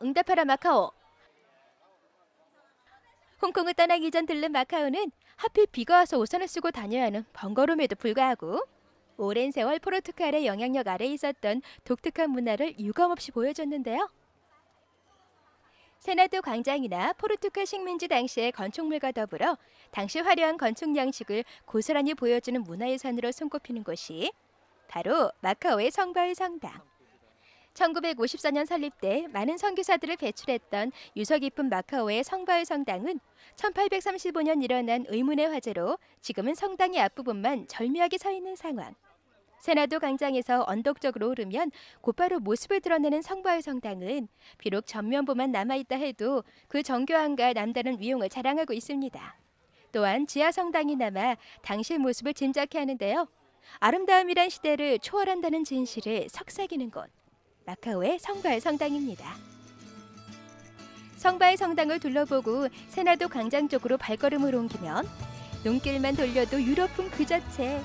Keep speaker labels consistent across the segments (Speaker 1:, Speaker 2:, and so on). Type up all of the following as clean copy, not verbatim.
Speaker 1: 응답하라 마카오. 홍콩을 떠나기 전 들른 마카오는 하필 비가 와서 우산을 쓰고 다녀야 하는 번거로움에도 불구하고 오랜 세월 포르투갈의 영향력 아래에 있었던 독특한 문화를 유감없이 보여줬는데요. 세나도 광장이나 포르투갈 식민지 당시의 건축물과 더불어 당시 화려한 건축 양식을 고스란히 보여주는 문화유산으로 손꼽히는 곳이 바로 마카오의 성바의 성당. 1954년 설립돼 많은 선교사들을 배출했던 유서 깊은 마카오의 성바의 성당은 1835년 일어난 의문의 화재로 지금은 성당의 앞부분만 절묘하게 서 있는 상황. 세나도 광장에서 언덕 쪽으로 오르면 곧바로 모습을 드러내는 성바의 성당은 비록 전면부만 남아있다 해도 그 정교함과 남다른 위용을 자랑하고 있습니다. 또한 지하 성당이 남아 당시의 모습을 짐작케 하는데요. 아름다움이란 시대를 초월한다는 진실을 속삭이는 곳, 마카오의 성바의 성당입니다. 성바의 성당을 둘러보고 세나도 광장 쪽으로 발걸음을 옮기면 눈길만 돌려도 유럽풍 그 자체.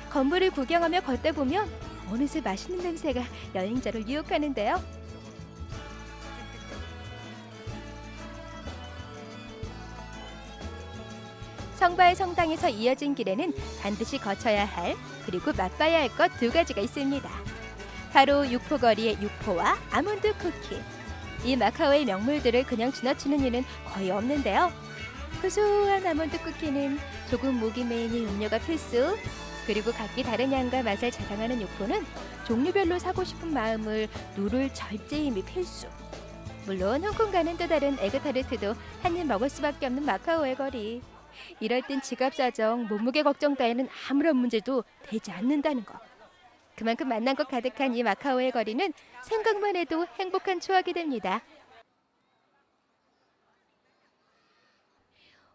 Speaker 1: 건물을 구경하며 걷다 보면 어느새 맛있는 냄새가 여행자를 유혹하는데요. 성바의 성당에서 이어진 길에는 반드시 거쳐야 할 그리고 맛봐야 할 것 두 가지가 있습니다. 바로 육포거리의 육포와 아몬드 쿠키. 이 마카오의 명물들을 그냥 지나치는 일은 거의 없는데요. 고소한 아몬드 쿠키는 조금 목이 메이니 음료가 필수. 그리고 각기 다른 향과 맛을 자랑하는 육포는 종류별로 사고 싶은 마음을 누를 절제임이 필수. 물론 홍콩과는 또 다른 에그타르트도 한 입 먹을 수밖에 없는 마카오의 거리. 이럴 땐 지갑 사정, 몸무게 걱정 따위는 아무런 문제도 되지 않는다는 거. 그만큼 만난 것 가득한 이 마카오의 거리는 생각만 해도 행복한 추억이 됩니다.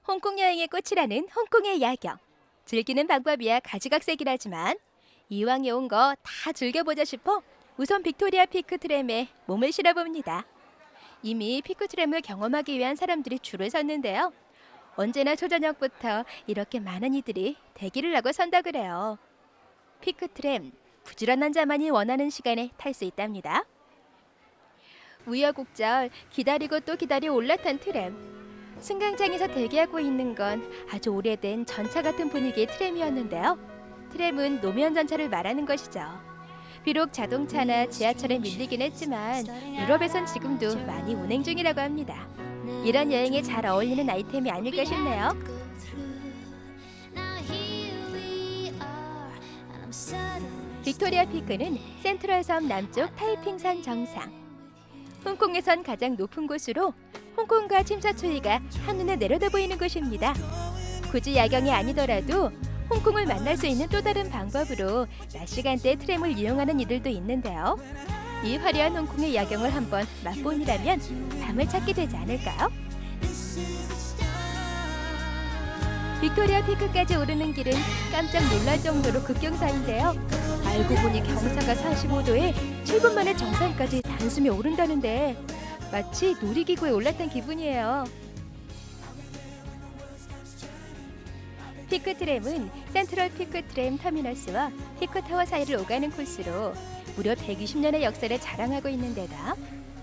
Speaker 1: 홍콩 여행의 꽃이라는 홍콩의 야경. 즐기는 방법이야 가지각색이라지만 이왕에 온 거 다 즐겨보자 싶어 우선 빅토리아 피크 트램에 몸을 실어봅니다. 이미 피크 트램을 경험하기 위한 사람들이 줄을 섰는데요. 언제나 초저녁부터 이렇게 많은 이들이 대기를 하고 선다 그래요. 피크 트램, 부지런한 자만이 원하는 시간에 탈 수 있답니다. 우여곡절 기다리고 또 기다려 올라탄 트램. 승강장에서 대기하고 있는 건 아주 오래된 전차 같은 분위기의 트램이었는데요. 트램은 노면 전차를 말하는 것이죠. 비록 자동차나 지하철에 밀리긴 했지만 유럽에선 지금도 많이 운행 중이라고 합니다. 이런 여행에 잘 어울리는 아이템이 아닐까 싶네요. 빅토리아 피크는 센트럴 섬 남쪽 타이핑산 정상. 홍콩에선 가장 높은 곳으로 홍콩과 침사추이가 한눈에 내려다 보이는 곳입니다. 굳이 야경이 아니더라도 홍콩을 만날 수 있는 또 다른 방법으로 낮 시간대 트램을 이용하는 이들도 있는데요. 이 화려한 홍콩의 야경을 한번 맛보이라면 밤을 찾게 되지 않을까요? 빅토리아 피크까지 오르는 길은 깜짝 놀랄 정도로 급경사인데요. 알고 보니 경사가 45도에 7분 만에 정상까지 단숨에 오른다는데 마치 놀이기구에 올랐던 기분이에요. 피크트램은 센트럴 피크트램 터미너스와 피크타워 사이를 오가는 코스로 무려 120년의 역사를 자랑하고 있는 데다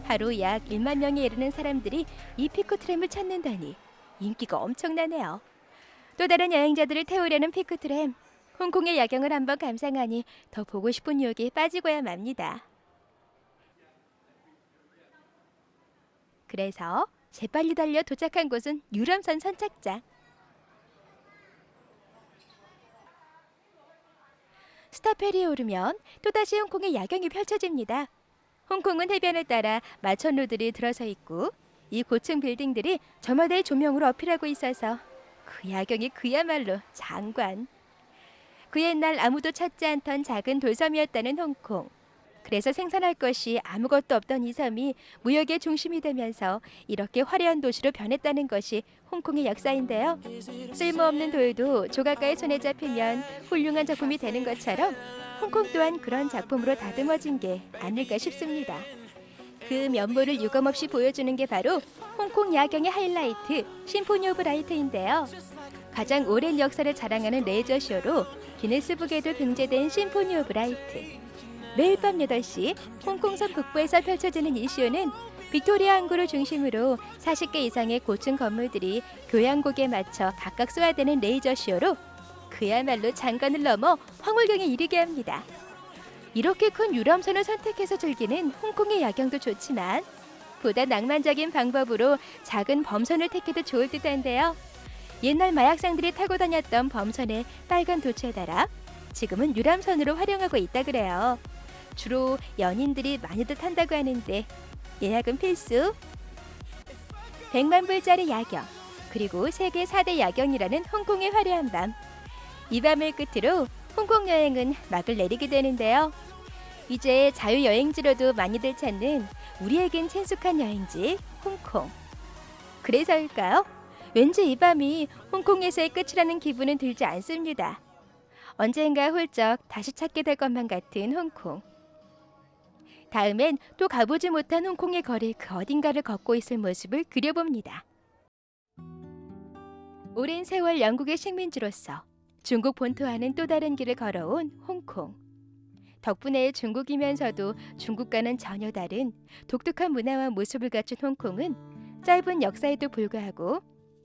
Speaker 1: 하루 약 1만 명에 이르는 사람들이 이 피크트램을 찾는다니 인기가 엄청나네요. 또 다른 여행자들을 태우려는 피크트램. 홍콩의 야경을 한번 감상하니 더 보고 싶은 유혹에 빠지고야 맙니다. 그래서 재빨리 달려 도착한 곳은 유람선 선착장. 스타페리에 오르면 또다시 홍콩의 야경이 펼쳐집니다. 홍콩은 해변을 따라 마천루들이 들어서 있고 이 고층 빌딩들이 저마다의 조명으로 어필하고 있어서 그 야경이 그야말로 장관. 그 옛날 아무도 찾지 않던 작은 돌섬이었다는 홍콩. 그래서 생산할 것이 아무것도 없던 이 섬이 무역의 중심이 되면서 이렇게 화려한 도시로 변했다는 것이 홍콩의 역사인데요. 쓸모없는 돌도 조각가의 손에 잡히면 훌륭한 작품이 되는 것처럼 홍콩 또한 그런 작품으로 다듬어진 게 아닐까 싶습니다. 그 면모를 유감없이 보여주는 게 바로 홍콩 야경의 하이라이트, 심포니 오브 라이트인데요. 가장 오랜 역사를 자랑하는 레저쇼로 기네스북에도 등재된 심포니 오브 라이트. 매일 밤 8시 홍콩섬 북부에서 펼쳐지는 이 쇼는 빅토리아 항구를 중심으로 40개 이상의 고층 건물들이 교향곡에 맞춰 각각 쏘아대는 레이저 쇼로 그야말로 장관을 넘어 황홀경에 이르게 합니다. 이렇게 큰 유람선을 선택해서 즐기는 홍콩의 야경도 좋지만 보다 낭만적인 방법으로 작은 범선을 택해도 좋을 듯한데요. 옛날 마약상들이 타고 다녔던 범선의 빨간 도체에 달아 지금은 유람선으로 활용하고 있다 그래요. 주로 연인들이 많이들 탄다고 하는데 예약은 필수. 100만 불짜리 야경, 그리고 세계 4대 야경이라는 홍콩의 화려한 밤. 이 밤을 끝으로 홍콩 여행은 막을 내리게 되는데요. 이제 자유여행지로도 많이들 찾는 우리에겐 친숙한 여행지 홍콩. 그래서일까요? 왠지 이 밤이 홍콩에서의 끝이라는 기분은 들지 않습니다. 언젠가 훌쩍 다시 찾게 될 것만 같은 홍콩. 다음엔 또 가보지 못한 홍콩의 거리 그 어딘가를 걷고 있을 모습을 그려봅니다. 오랜 세월 영국의 식민지로서 중국 본토와는 또 다른 길을 걸어온 홍콩. 덕분에 중국이면서도 중국과는 전혀 다른 독특한 문화와 모습을 갖춘 홍콩은 짧은 역사에도 불구하고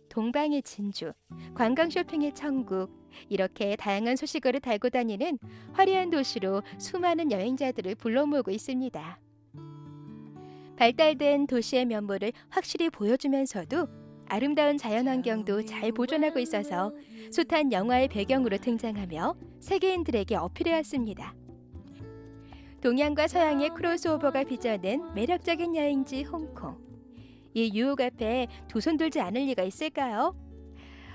Speaker 1: 동방의 진주, 관광 쇼핑의 천국, 이렇게 다양한 소식어를 달고 다니는 화려한 도시로 수많은 여행자들을 불러 모으고 있습니다. 발달된 도시의 면모를 확실히 보여주면서도 아름다운 자연환경도 잘 보존하고 있어서 숱한 영화의 배경으로 등장하며 세계인들에게 어필해왔습니다. 동양과 서양의 크로스오버가 빚어낸 매력적인 여행지 홍콩. 이 유혹 앞에 두 손 들지 않을 리가 있을까요?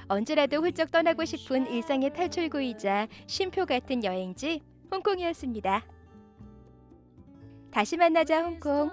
Speaker 1: 언제라도 훌쩍 떠나고 싶은 일상의 탈출구이자 쉼표 같은 여행지 홍콩이었습니다. 다시 만나자 홍콩.